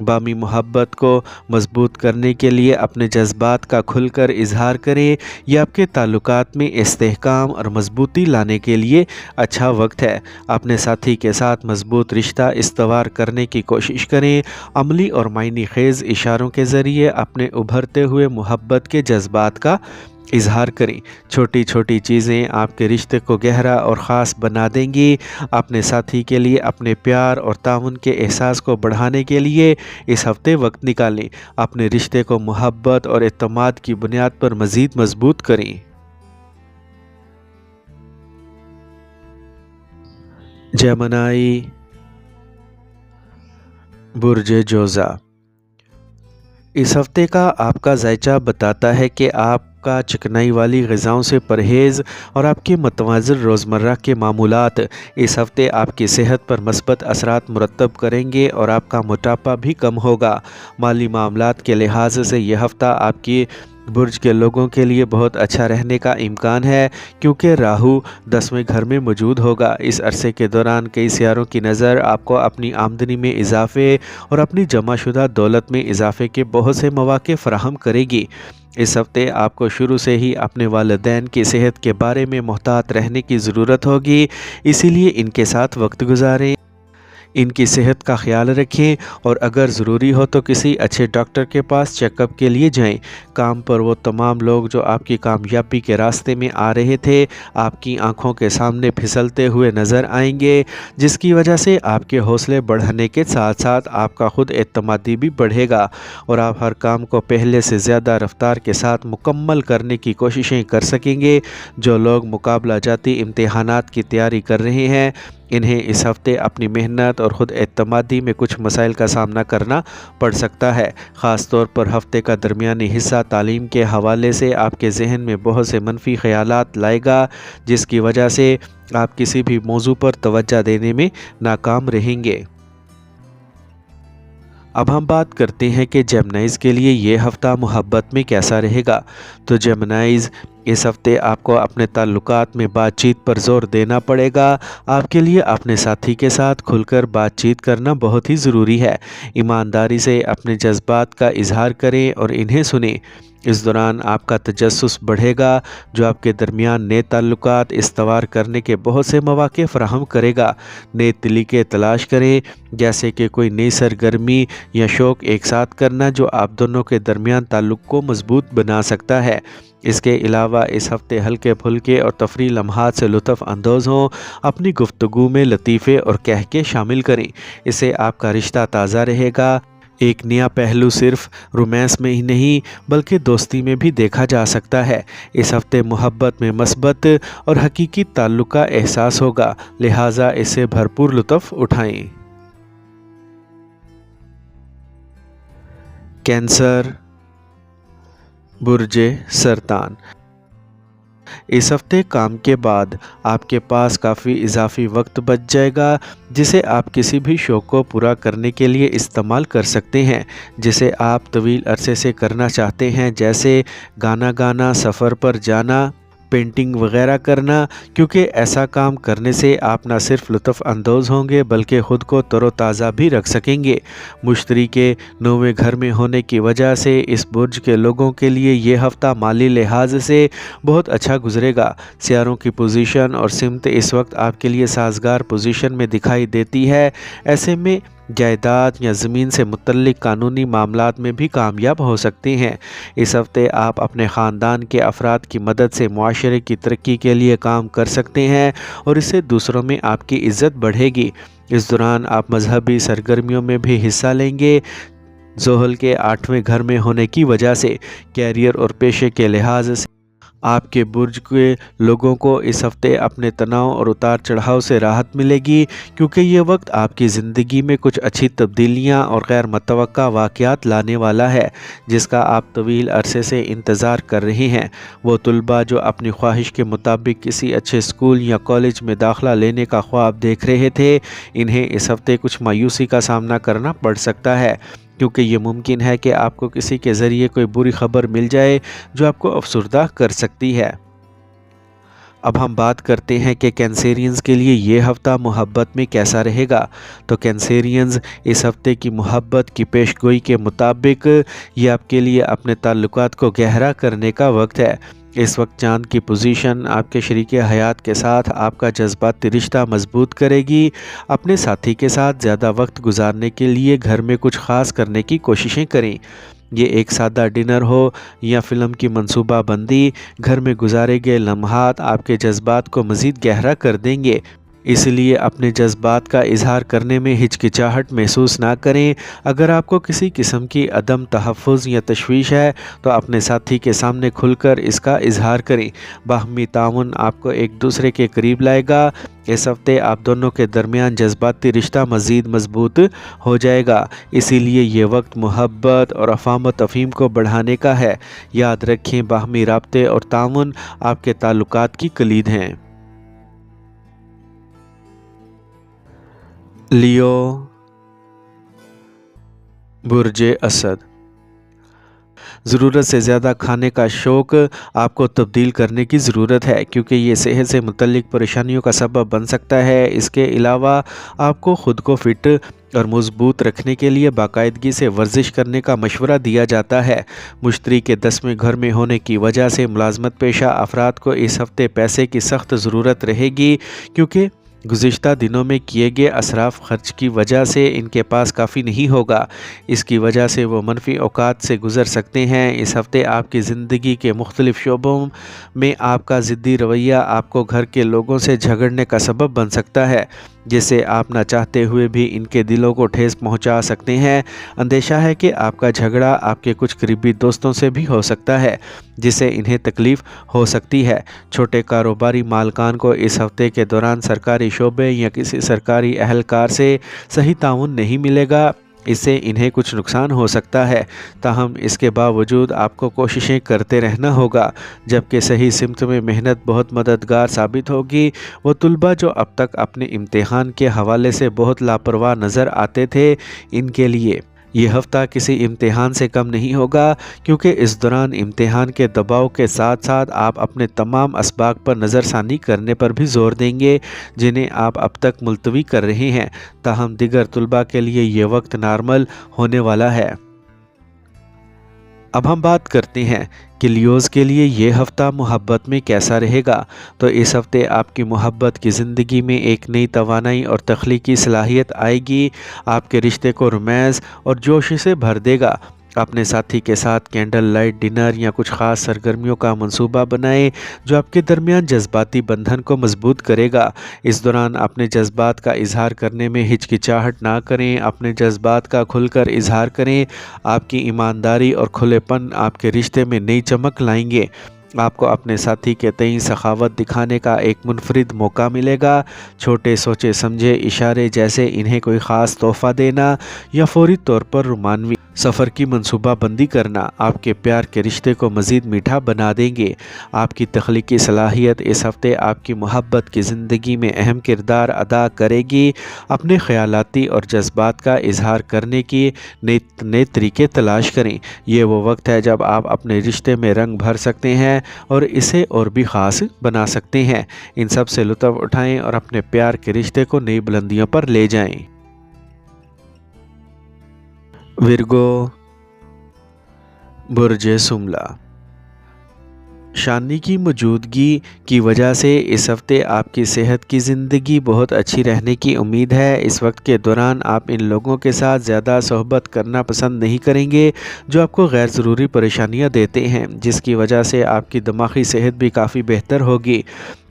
بامی محبت کو مضبوط کرنے کے لیے اپنے جذبات کا کھل کر اظہار کریں۔ یہ آپ کے تعلقات میں استحکام اور مضبوطی لانے کے لیے اچھا وقت ہے۔ اپنے ساتھی کے ساتھ مضبوط رشتہ استوار کرنے کی کوشش کریں۔ عملی اور معنی خیز اشاروں کے ذریعے اپنے ابھرتے ہوئے محبت کے جذبات کا اظہار کریں۔ چھوٹی چھوٹی چیزیں آپ کے رشتے کو گہرا اور خاص بنا دیں گی۔ اپنے ساتھی کے لیے اپنے پیار اور تعاون کے احساس کو بڑھانے کے لیے اس ہفتے وقت نکالیں۔ اپنے رشتے کو محبت اور اعتماد کی بنیاد پر مزید مضبوط کریں۔ جیمنائی، برج جوزا۔ اس ہفتے کا آپ کا ذائچہ بتاتا ہے کہ آپ کا چکنائی والی غذاؤں سے پرہیز اور آپ کے متوازن روزمرہ کے معمولات اس ہفتے آپ کی صحت پر مثبت اثرات مرتب کریں گے اور آپ کا موٹاپا بھی کم ہوگا۔ مالی معاملات کے لحاظ سے یہ ہفتہ آپ کی برج کے لوگوں کے لیے بہت اچھا رہنے کا امکان ہے، کیونکہ راہو 10ویں گھر میں موجود ہوگا۔ اس عرصے کے دوران کئی سیاروں کی نظر آپ کو اپنی آمدنی میں اضافے اور اپنی جمع شدہ دولت میں اضافے کے بہت سے مواقع فراہم کرے گی۔ اس ہفتے آپ کو شروع سے ہی اپنے والدین کی صحت کے بارے میں محتاط رہنے کی ضرورت ہوگی، اسی لیے ان کے ساتھ وقت گزاریں، ان کی صحت کا خیال رکھیں اور اگر ضروری ہو تو کسی اچھے ڈاکٹر کے پاس چیک اپ کے لیے جائیں۔ کام پر وہ تمام لوگ جو آپ کی کامیابی کے راستے میں آ رہے تھے آپ کی آنکھوں کے سامنے پھسلتے ہوئے نظر آئیں گے، جس کی وجہ سے آپ کے حوصلے بڑھنے کے ساتھ ساتھ آپ کا خود اعتمادی بھی بڑھے گا اور آپ ہر کام کو پہلے سے زیادہ رفتار کے ساتھ مکمل کرنے کی کوششیں کر سکیں گے۔ جو لوگ مقابلہ جاتی امتحانات کی تیاری کر رہے ہیں انہیں اس ہفتے اپنی محنت اور خود اعتمادی میں کچھ مسائل کا سامنا کرنا پڑ سکتا ہے۔ خاص طور پر ہفتے کا درمیانی حصہ تعلیم کے حوالے سے آپ کے ذہن میں بہت سے منفی خیالات لائے گا، جس کی وجہ سے آپ کسی بھی موضوع پر توجہ دینے میں ناکام رہیں گے۔ اب ہم بات کرتے ہیں کہ جیمنائز کے لیے یہ ہفتہ محبت میں کیسا رہے گا۔ تو جیمنائز، اس ہفتے آپ کو اپنے تعلقات میں بات چیت پر زور دینا پڑے گا۔ آپ کے لیے اپنے ساتھی کے ساتھ کھل کر بات چیت کرنا بہت ہی ضروری ہے۔ ایمانداری سے اپنے جذبات کا اظہار کریں اور انہیں سنیں۔ اس دوران آپ کا تجسس بڑھے گا، جو آپ کے درمیان نئے تعلقات استوار کرنے کے بہت سے مواقع فراہم کرے گا۔ نئے طریقے تلاش کریں، جیسے کہ کوئی نئی سرگرمی یا شوق ایک ساتھ کرنا جو آپ دونوں کے درمیان تعلق کو مضبوط بنا سکتا ہے۔ اس کے علاوہ اس ہفتے ہلکے پھلکے اور تفریح لمحات سے لطف اندوز ہوں۔ اپنی گفتگو میں لطیفے اور کہکے شامل کریں، اسے آپ کا رشتہ تازہ رہے گا۔ ایک نیا پہلو صرف رومانس میں ہی نہیں بلکہ دوستی میں بھی دیکھا جا سکتا ہے۔ اس ہفتے محبت میں مثبت اور حقیقی تعلق کا احساس ہوگا، لہٰذا اس سے بھرپور لطف اٹھائیں۔ کینسر، برج سرطان۔ اس ہفتے کام کے بعد آپ کے پاس کافی اضافی وقت بچ جائے گا، جسے آپ کسی بھی شوق کو پورا کرنے کے لیے استعمال کر سکتے ہیں جسے آپ طویل عرصے سے کرنا چاہتے ہیں، جیسے گانا گانا، سفر پر جانا، پینٹنگ وغیرہ کرنا، کیونکہ ایسا کام کرنے سے آپ نہ صرف لطف اندوز ہوں گے بلکہ خود کو تر و تازہ بھی رکھ سکیں گے۔ مشتری کے 9ویں گھر میں ہونے کی وجہ سے اس برج کے لوگوں کے لیے یہ ہفتہ مالی لحاظ سے بہت اچھا گزرے گا۔ سیاروں کی پوزیشن اور سمت اس وقت آپ کے لیے سازگار پوزیشن میں دکھائی دیتی ہے، ایسے میں جائیداد یا زمین سے متعلق قانونی معاملات میں بھی کامیاب ہو سکتے ہیں۔ اس ہفتے آپ اپنے خاندان کے افراد کی مدد سے معاشرے کی ترقی کے لیے کام کر سکتے ہیں اور اس سے دوسروں میں آپ کی عزت بڑھے گی۔ اس دوران آپ مذہبی سرگرمیوں میں بھی حصہ لیں گے۔ زحل کے 8ویں گھر میں ہونے کی وجہ سے کیریئر اور پیشے کے لحاظ سے آپ کے برج کے لوگوں کو اس ہفتے اپنے تناؤ اور اتار چڑھاؤ سے راحت ملے گی، کیونکہ یہ وقت آپ کی زندگی میں کچھ اچھی تبدیلیاں اور غیر متوقع واقعات لانے والا ہے، جس کا آپ طویل عرصے سے انتظار کر رہے ہیں۔ وہ طلباء جو اپنی خواہش کے مطابق کسی اچھے اسکول یا کالج میں داخلہ لینے کا خواب دیکھ رہے تھے، انہیں اس ہفتے کچھ مایوسی کا سامنا کرنا پڑ سکتا ہے، کیونکہ یہ ممکن ہے کہ آپ کو کسی کے ذریعے کوئی بری خبر مل جائے جو آپ کو افسردہ کر سکتی ہے۔ اب ہم بات کرتے ہیں کہ کینسیرینز کے لیے یہ ہفتہ محبت میں کیسا رہے گا۔ تو کینسیرینز، اس ہفتے کی محبت کی پیش گوئی کے مطابق یہ آپ کے لیے اپنے تعلقات کو گہرا کرنے کا وقت ہے۔ اس وقت چاند کی پوزیشن آپ کے شریک حیات کے ساتھ آپ کا جذباتی رشتہ مضبوط کرے گی۔ اپنے ساتھی کے ساتھ زیادہ وقت گزارنے کے لیے گھر میں کچھ خاص کرنے کی کوششیں کریں۔ یہ ایک سادہ ڈنر ہو یا فلم کی منصوبہ بندی، گھر میں گزارے گئے لمحات آپ کے جذبات کو مزید گہرا کر دیں گے۔ اس لیے اپنے جذبات کا اظہار کرنے میں ہچکچاہٹ محسوس نہ کریں۔ اگر آپ کو کسی قسم کی عدم تحفظ یا تشویش ہے تو اپنے ساتھی کے سامنے کھل کر اس کا اظہار کریں۔ باہمی تعاون آپ کو ایک دوسرے کے قریب لائے گا۔ اس ہفتے آپ دونوں کے درمیان جذباتی رشتہ مزید مضبوط ہو جائے گا، اسی لیے یہ وقت محبت اور افہام و تفہیم کو بڑھانے کا ہے۔ یاد رکھیں، باہمی رابطے اور تعاون آپ کے تعلقات کی کلید ہیں۔ لیو، برج اسد۔ ضرورت سے زیادہ کھانے کا شوق آپ کو تبدیل کرنے کی ضرورت ہے، کیونکہ یہ صحت سے متعلق پریشانیوں کا سبب بن سکتا ہے۔ اس کے علاوہ آپ کو خود کو فٹ اور مضبوط رکھنے کے لیے باقاعدگی سے ورزش کرنے کا مشورہ دیا جاتا ہے۔ مشتری کے 10ویں گھر میں ہونے کی وجہ سے ملازمت پیشہ افراد کو اس ہفتے پیسے کی سخت ضرورت رہے گی، کیونکہ گزشتہ دنوں میں کیے گئے اسراف خرچ کی وجہ سے ان کے پاس کافی نہیں ہوگا۔ اس کی وجہ سے وہ منفی اوقات سے گزر سکتے ہیں۔ اس ہفتے آپ کی زندگی کے مختلف شعبوں میں آپ کا ضدی رویہ آپ کو گھر کے لوگوں سے جھگڑنے کا سبب بن سکتا ہے، جسے آپ نہ چاہتے ہوئے بھی ان کے دلوں کو ٹھیس پہنچا سکتے ہیں۔ اندیشہ ہے کہ آپ کا جھگڑا آپ کے کچھ قریبی دوستوں سے بھی ہو سکتا ہے، جس سے انہیں تکلیف ہو سکتی ہے۔ چھوٹے کاروباری مالکان کو اس ہفتے کے دوران سرکاری شعبے یا کسی سرکاری اہلکار سے صحیح تعاون نہیں ملے گا، اس سے انہیں کچھ نقصان ہو سکتا ہے۔ تاہم اس کے باوجود آپ کو کوششیں کرتے رہنا ہوگا، جبکہ صحیح سمت میں محنت بہت مددگار ثابت ہوگی۔ وہ طلباء جو اب تک اپنے امتحان کے حوالے سے بہت لاپرواہ نظر آتے تھے، ان کے لیے یہ ہفتہ کسی امتحان سے کم نہیں ہوگا، کیونکہ اس دوران امتحان کے دباؤ کے ساتھ ساتھ آپ اپنے تمام اسباق پر نظر ثانی کرنے پر بھی زور دیں گے جنہیں آپ اب تک ملتوی کر رہے ہیں۔ تاہم دیگر طلباء کے لیے یہ وقت نارمل ہونے والا ہے۔ اب ہم بات کرتے ہیں کہ لیوز کے لیے یہ ہفتہ محبت میں کیسا رہے گا۔ تو اس ہفتے آپ کی محبت کی زندگی میں ایک نئی توانائی اور تخلیقی صلاحیت آئے گی، آپ کے رشتے کو رومانس اور جوش سے بھر دے گا۔ اپنے ساتھی کے ساتھ کینڈل لائٹ ڈنر یا کچھ خاص سرگرمیوں کا منصوبہ بنائیں جو آپ کے درمیان جذباتی بندھن کو مضبوط کرے گا۔ اس دوران اپنے جذبات کا اظہار کرنے میں ہچکچاہٹ نہ کریں، اپنے جذبات کا کھل کر اظہار کریں۔ آپ کی ایمانداری اور کھلے پن آپ کے رشتے میں نئی چمک لائیں گے۔ آپ کو اپنے ساتھی کے تئیں سخاوت دکھانے کا ایک منفرد موقع ملے گا۔ چھوٹے سوچے سمجھے اشارے جیسے انہیں کوئی خاص تحفہ دینا یا فوری طور پر رومانوی سفر کی منصوبہ بندی کرنا آپ کے پیار کے رشتے کو مزید میٹھا بنا دیں گے۔ آپ کی تخلیقی صلاحیت اس ہفتے آپ کی محبت کی زندگی میں اہم کردار ادا کرے گی۔ اپنے خیالاتی اور جذبات کا اظہار کرنے کی نئے طریقے تلاش کریں۔ یہ وہ وقت ہے جب آپ اپنے رشتے میں رنگ بھر سکتے ہیں اور اسے اور بھی خاص بنا سکتے ہیں۔ ان سب سے لطف اٹھائیں اور اپنے پیار کے رشتے کو نئی بلندیوں پر لے جائیں۔ ورگو، برج سملہ۔ شانی کی موجودگی کی وجہ سے اس ہفتے آپ کی صحت کی زندگی بہت اچھی رہنے کی امید ہے۔ اس وقت کے دوران آپ ان لوگوں کے ساتھ زیادہ صحبت کرنا پسند نہیں کریں گے جو آپ کو غیر ضروری پریشانیاں دیتے ہیں، جس کی وجہ سے آپ کی دماغی صحت بھی کافی بہتر ہوگی۔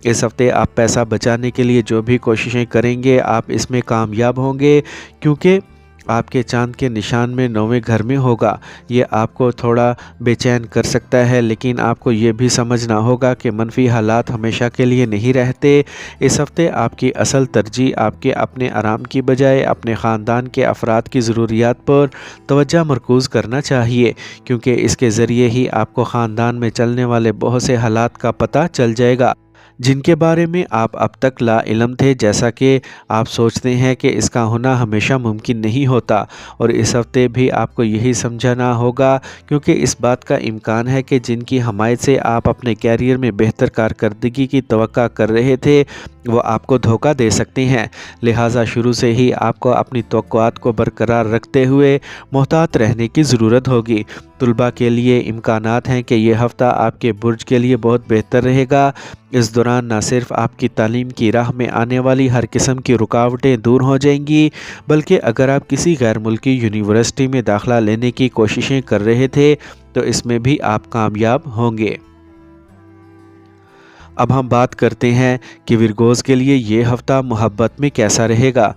اس ہفتے آپ پیسہ بچانے کے لیے جو بھی کوششیں کریں گے آپ اس میں کامیاب ہوں گے، کیونکہ آپ کے چاند کے نشان میں 9ویں گھر میں ہوگا۔ یہ آپ کو تھوڑا بے چین کر سکتا ہے، لیکن آپ کو یہ بھی سمجھنا ہوگا کہ منفی حالات ہمیشہ کے لیے نہیں رہتے۔ اس ہفتے آپ کی اصل ترجیح آپ کے اپنے آرام کی بجائے اپنے خاندان کے افراد کی ضروریات پر توجہ مرکوز کرنا چاہیے، کیونکہ اس کے ذریعے ہی آپ کو خاندان میں چلنے والے بہت سے حالات کا پتہ چل جائے گا جن کے بارے میں آپ اب تک لا علم تھے، جیسا کہ آپ سوچتے ہیں کہ اس کا ہونا ہمیشہ ممکن نہیں ہوتا، اور اس ہفتے بھی آپ کو یہی سمجھنا ہوگا، کیونکہ اس بات کا امکان ہے کہ جن کی حمایت سے آپ اپنے کیریئر میں بہتر کارکردگی کی توقع کر رہے تھے وہ آپ کو دھوکہ دے سکتے ہیں۔ لہٰذا شروع سے ہی آپ کو اپنی توقعات کو برقرار رکھتے ہوئے محتاط رہنے کی ضرورت ہوگی۔ طلباء کے لیے امکانات ہیں کہ یہ ہفتہ آپ کے برج کے لیے بہت بہتر رہے گا۔ اس دوران نہ صرف آپ کی تعلیم کی راہ میں آنے والی ہر قسم کی رکاوٹیں دور ہو جائیں گی، بلکہ اگر آپ کسی غیر ملکی یونیورسٹی میں داخلہ لینے کی کوششیں کر رہے تھے تو اس میں بھی آپ کامیاب ہوں گے۔ اب ہم بات کرتے ہیں کہ ورگوز کے لیے یہ ہفتہ محبت میں کیسا رہے گا۔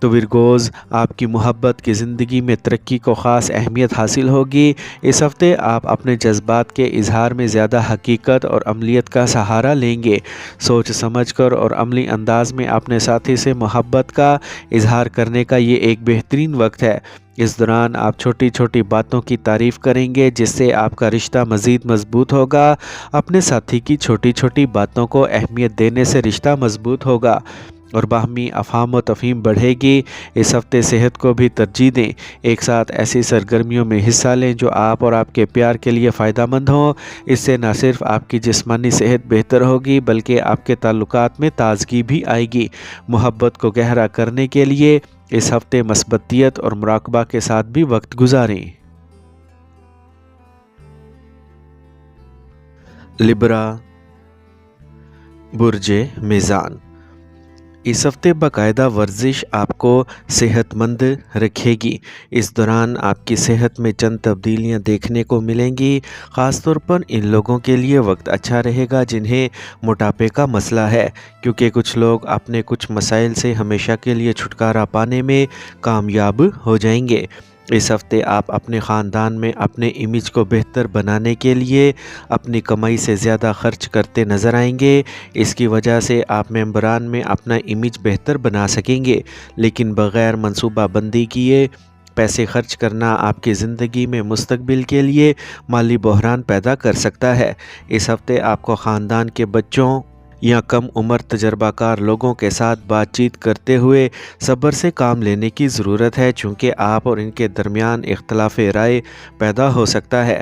تو ورگوز، آپ کی محبت کی زندگی میں ترقی کو خاص اہمیت حاصل ہوگی۔ اس ہفتے آپ اپنے جذبات کے اظہار میں زیادہ حقیقت اور عملیت کا سہارا لیں گے۔ سوچ سمجھ کر اور عملی انداز میں اپنے ساتھی سے محبت کا اظہار کرنے کا یہ ایک بہترین وقت ہے۔ اس دوران آپ چھوٹی چھوٹی باتوں کی تعریف کریں گے جس سے آپ کا رشتہ مزید مضبوط ہوگا۔ اپنے ساتھی کی چھوٹی چھوٹی باتوں کو اہمیت دینے سے رشتہ مضبوط ہوگا اور باہمی افہام و تفہیم بڑھے گی۔ اس ہفتے صحت کو بھی ترجیح دیں۔ ایک ساتھ ایسی سرگرمیوں میں حصہ لیں جو آپ اور آپ کے پیار کے لیے فائدہ مند ہوں۔ اس سے نہ صرف آپ کی جسمانی صحت بہتر ہوگی بلکہ آپ کے تعلقات میں تازگی بھی آئے گی۔ محبت کو گہرا کرنے کے لیے اس ہفتے مثبتیت اور مراقبہ کے ساتھ بھی وقت گزاریں۔ لبرا، برج میزان، اس ہفتے باقاعدہ ورزش آپ کو صحت مند رکھے گی۔ اس دوران آپ کی صحت میں چند تبدیلیاں دیکھنے کو ملیں گی۔ خاص طور پر ان لوگوں کے لیے وقت اچھا رہے گا جنہیں موٹاپے کا مسئلہ ہے، کیونکہ کچھ لوگ اپنے کچھ مسائل سے ہمیشہ کے لیے چھٹکارا پانے میں کامیاب ہو جائیں گے۔ اس ہفتے آپ اپنے خاندان میں اپنے امیج کو بہتر بنانے کے لیے اپنی کمائی سے زیادہ خرچ کرتے نظر آئیں گے۔ اس کی وجہ سے آپ ممبران میں اپنا امیج بہتر بنا سکیں گے، لیکن بغیر منصوبہ بندی کیے پیسے خرچ کرنا آپ کی زندگی میں مستقبل کے لیے مالی بحران پیدا کر سکتا ہے۔ اس ہفتے آپ کو خاندان کے بچوں یا کم عمر تجربہ کار لوگوں کے ساتھ بات چیت کرتے ہوئے صبر سے کام لینے کی ضرورت ہے، چونکہ آپ اور ان کے درمیان اختلاف رائے پیدا ہو سکتا ہے۔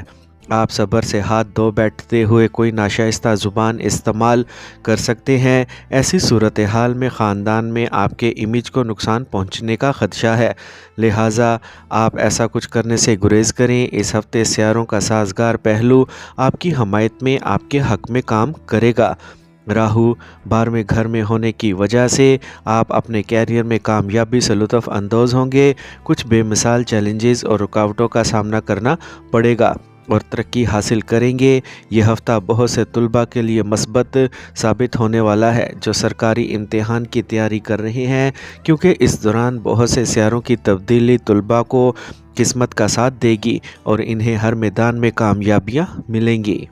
آپ صبر سے ہاتھ دھو بیٹھتے ہوئے کوئی ناشائستہ زبان استعمال کر سکتے ہیں۔ ایسی صورتحال میں خاندان میں آپ کے امیج کو نقصان پہنچنے کا خدشہ ہے، لہٰذا آپ ایسا کچھ کرنے سے گریز کریں۔ اس ہفتے سیاروں کا سازگار پہلو آپ کی حمایت میں آپ کے حق میں کام کرے گا۔ راہو 12ویں گھر میں ہونے کی وجہ سے آپ اپنے کیریئر میں کامیابی سے لطف اندوز ہوں گے۔ کچھ بے مثال چیلنجز اور رکاوٹوں کا سامنا کرنا پڑے گا اور ترقی حاصل کریں گے۔ یہ ہفتہ بہت سے طلباء کے لیے مثبت ثابت ہونے والا ہے جو سرکاری امتحان کی تیاری کر رہے ہیں، کیونکہ اس دوران بہت سے سیاروں کی تبدیلی طلباء کو قسمت کا ساتھ دے گی اور انہیں ہر میدان میں کامیابیاں ملیں گی۔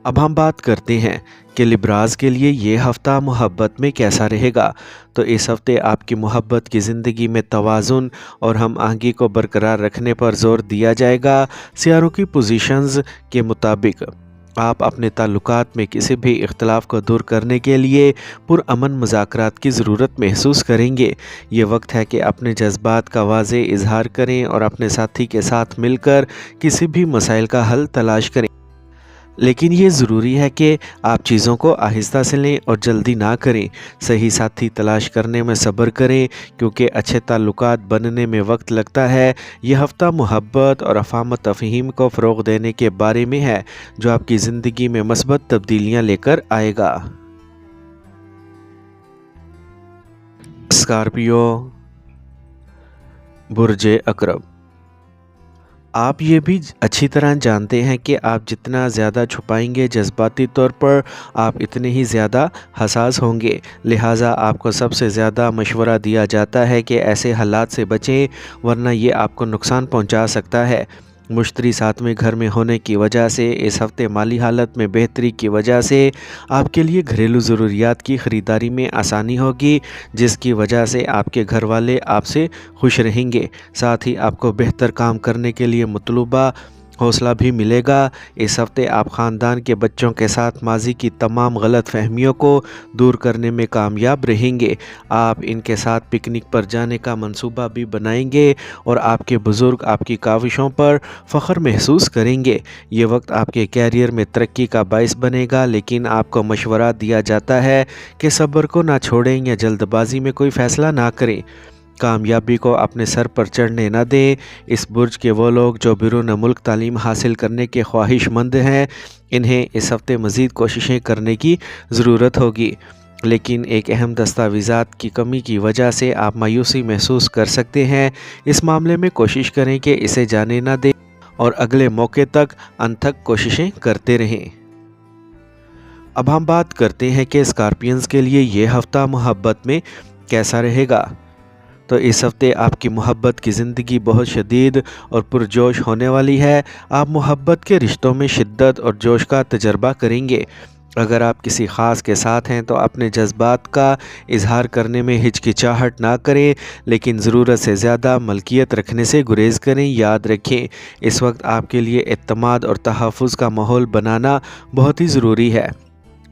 اب ہم بات کرتے ہیں کہ لبراز کے لیے یہ ہفتہ محبت میں کیسا رہے گا۔ تو اس ہفتے آپ کی محبت کی زندگی میں توازن اور ہم آہنگی کو برقرار رکھنے پر زور دیا جائے گا۔ سیاروں کی پوزیشنز کے مطابق آپ اپنے تعلقات میں کسی بھی اختلاف کو دور کرنے کے لیے پرامن مذاکرات کی ضرورت محسوس کریں گے۔ یہ وقت ہے کہ اپنے جذبات کا واضح اظہار کریں اور اپنے ساتھی کے ساتھ مل کر کسی بھی مسائل کا حل تلاش کریں، لیکن یہ ضروری ہے کہ آپ چیزوں کو آہستہ سے لیں اور جلدی نہ کریں۔ صحیح ساتھی تلاش کرنے میں صبر کریں، کیونکہ اچھے تعلقات بننے میں وقت لگتا ہے۔ یہ ہفتہ محبت اور افہام و تفہیم کو فروغ دینے کے بارے میں ہے، جو آپ کی زندگی میں مثبت تبدیلیاں لے کر آئے گا۔ اسکارپیو، برج عقرب، آپ یہ بھی اچھی طرح جانتے ہیں کہ آپ جتنا زیادہ چھپائیں گے جذباتی طور پر آپ اتنے ہی زیادہ حساس ہوں گے، لہٰذا آپ کو سب سے زیادہ مشورہ دیا جاتا ہے کہ ایسے حالات سے بچیں ورنہ یہ آپ کو نقصان پہنچا سکتا ہے۔ مشتری 7ویں گھر میں ہونے کی وجہ سے اس ہفتے مالی حالت میں بہتری کی وجہ سے آپ کے لیے گھریلو ضروریات کی خریداری میں آسانی ہوگی، جس کی وجہ سے آپ کے گھر والے آپ سے خوش رہیں گے۔ ساتھ ہی آپ کو بہتر کام کرنے کے لیے مطلوبہ حوصلہ بھی ملے گا۔ اس ہفتے آپ خاندان کے بچوں کے ساتھ ماضی کی تمام غلط فہمیوں کو دور کرنے میں کامیاب رہیں گے۔ آپ ان کے ساتھ پکنک پر جانے کا منصوبہ بھی بنائیں گے اور آپ کے بزرگ آپ کی کاوشوں پر فخر محسوس کریں گے۔ یہ وقت آپ کے کیریئر میں ترقی کا باعث بنے گا، لیکن آپ کو مشورہ دیا جاتا ہے کہ صبر کو نہ چھوڑیں یا جلد بازی میں کوئی فیصلہ نہ کریں۔ کامیابی کو اپنے سر پر چڑھنے نہ دیں۔ اس برج کے وہ لوگ جو بیرون ملک تعلیم حاصل کرنے کے خواہش مند ہیں، انہیں اس ہفتے مزید کوششیں کرنے کی ضرورت ہوگی، لیکن ایک اہم دستاویزات کی کمی کی وجہ سے آپ مایوسی محسوس کر سکتے ہیں۔ اس معاملے میں کوشش کریں کہ اسے جانے نہ دیں اور اگلے موقع تک انتھک کوششیں کرتے رہیں۔ اب ہم بات کرتے ہیں کہ اسکارپینز کے لیے یہ ہفتہ محبت میں کیسا رہے گا۔ تو اس ہفتے آپ کی محبت کی زندگی بہت شدید اور پرجوش ہونے والی ہے۔ آپ محبت کے رشتوں میں شدت اور جوش کا تجربہ کریں گے۔ اگر آپ کسی خاص کے ساتھ ہیں تو اپنے جذبات کا اظہار کرنے میں ہچکچاہٹ نہ کریں، لیکن ضرورت سے زیادہ ملکیت رکھنے سے گریز کریں۔ یاد رکھیں، اس وقت آپ کے لیے اعتماد اور تحفظ کا ماحول بنانا بہت ہی ضروری ہے۔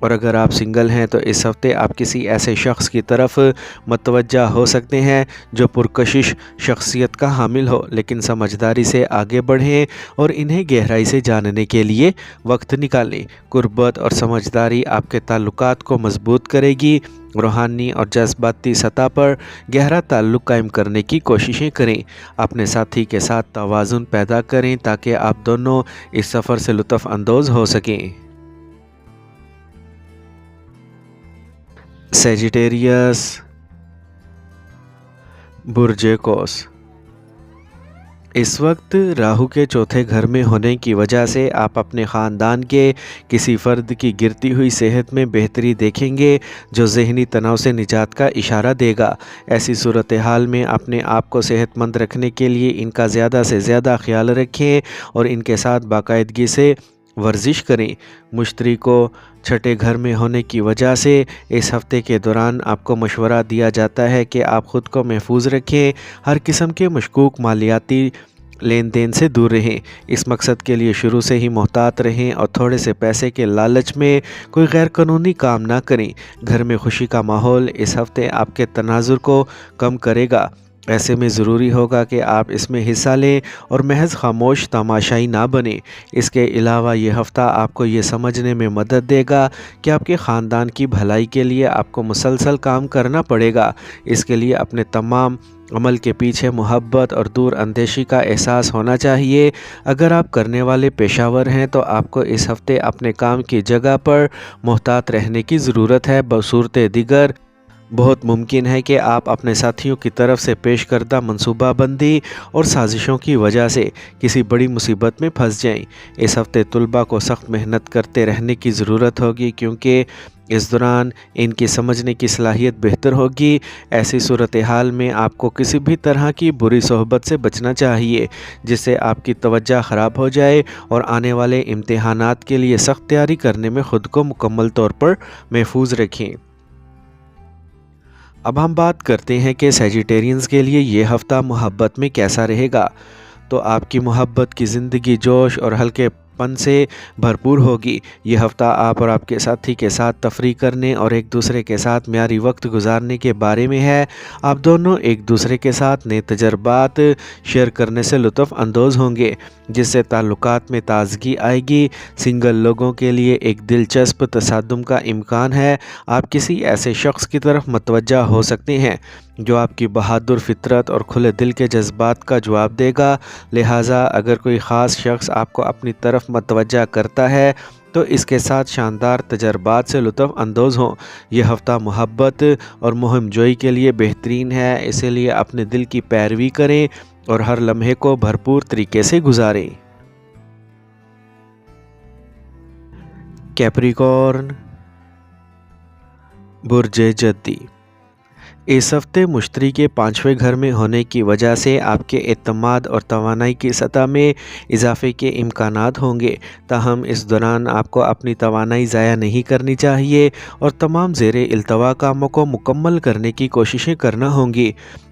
اور اگر آپ سنگل ہیں تو اس ہفتے آپ کسی ایسے شخص کی طرف متوجہ ہو سکتے ہیں جو پرکشش شخصیت کا حامل ہو، لیکن سمجھداری سے آگے بڑھیں اور انہیں گہرائی سے جاننے کے لیے وقت نکالیں۔ قربت اور سمجھداری آپ کے تعلقات کو مضبوط کرے گی۔ روحانی اور جذباتی سطح پر گہرا تعلق قائم کرنے کی کوششیں کریں۔ اپنے ساتھی کے ساتھ توازن پیدا کریں تاکہ آپ دونوں اس سفر سے لطف اندوز ہو سکیں۔ سیجیٹیریس، برج قوس۔ اس وقت راہو کے چوتھے گھر میں ہونے کی وجہ سے آپ اپنے خاندان کے کسی فرد کی گرتی ہوئی صحت میں بہتری دیکھیں گے، جو ذہنی تناؤ سے نجات کا اشارہ دے گا۔ ایسی صورتحال میں اپنے آپ کو صحت مند رکھنے کے لیے ان کا زیادہ سے زیادہ خیال رکھیں اور ان کے ساتھ باقاعدگی سے ورزش کریں۔ مشتری کو چھٹے گھر میں ہونے کی وجہ سے اس ہفتے کے دوران آپ کو مشورہ دیا جاتا ہے کہ آپ خود کو محفوظ رکھیں۔ ہر قسم کے مشکوک مالیاتی لین دین سے دور رہیں۔ اس مقصد کے لیے شروع سے ہی محتاط رہیں اور تھوڑے سے پیسے کے لالچ میں کوئی غیر قانونی کام نہ کریں۔ گھر میں خوشی کا ماحول اس ہفتے آپ کے تناظر کو کم کرے گا۔ ایسے میں ضروری ہوگا کہ آپ اس میں حصہ لیں اور محض خاموش تماشائی نہ بنیں۔ اس کے علاوہ یہ ہفتہ آپ کو یہ سمجھنے میں مدد دے گا کہ آپ کے خاندان کی بھلائی کے لیے آپ کو مسلسل کام کرنا پڑے گا۔ اس کے لیے اپنے تمام عمل کے پیچھے محبت اور دور اندیشی کا احساس ہونا چاہیے۔ اگر آپ کرنے والے پیشہ ور ہیں تو آپ کو اس ہفتے اپنے کام کی جگہ پر محتاط رہنے کی ضرورت ہے۔ بصورت دیگر بہت ممکن ہے کہ آپ اپنے ساتھیوں کی طرف سے پیش کردہ منصوبہ بندی اور سازشوں کی وجہ سے کسی بڑی مصیبت میں پھنس جائیں۔ اس ہفتے طلباء کو سخت محنت کرتے رہنے کی ضرورت ہوگی، کیونکہ اس دوران ان کی سمجھنے کی صلاحیت بہتر ہوگی۔ ایسی صورتحال میں آپ کو کسی بھی طرح کی بری صحبت سے بچنا چاہیے جس سے آپ کی توجہ خراب ہو جائے، اور آنے والے امتحانات کے لیے سخت تیاری کرنے میں خود کو مکمل طور پر محفوظ رکھیں۔ اب ہم بات کرتے ہیں کہ سیجیٹیرینز کے لیے یہ ہفتہ محبت میں کیسا رہے گا۔ تو آپ کی محبت کی زندگی جوش اور ہلکے پن سے بھرپور ہوگی۔ یہ ہفتہ آپ اور آپ کے ساتھی کے ساتھ تفریح کرنے اور ایک دوسرے کے ساتھ معیاری وقت گزارنے کے بارے میں ہے۔ آپ دونوں ایک دوسرے کے ساتھ نئے تجربات شیئر کرنے سے لطف اندوز ہوں گے، جس سے تعلقات میں تازگی آئے گی۔ سنگل لوگوں کے لیے ایک دلچسپ تصادم کا امکان ہے۔ آپ کسی ایسے شخص کی طرف متوجہ ہو سکتے ہیں جو آپ کی بہادر فطرت اور کھلے دل کے جذبات کا جواب دے گا۔ لہٰذا اگر کوئی خاص شخص آپ کو اپنی طرف متوجہ کرتا ہے تو اس کے ساتھ شاندار تجربات سے لطف اندوز ہوں۔ یہ ہفتہ محبت اور مہم جوئی کے لیے بہترین ہے، اسی لیے اپنے دل کی پیروی کریں اور ہر لمحے کو بھرپور طریقے سے گزاریں۔ کیپریکارن، برج جدی۔ اس ہفتے مشتری کے 5ویں گھر میں ہونے کی وجہ سے آپ کے اعتماد اور توانائی کی سطح میں اضافے کے امکانات ہوں گے، تاہم اس دوران آپ کو اپنی توانائی ضائع نہیں کرنی چاہیے اور تمام زیر التوا کاموں کو مکمل کرنے کی کوششیں کرنا ہوں گی۔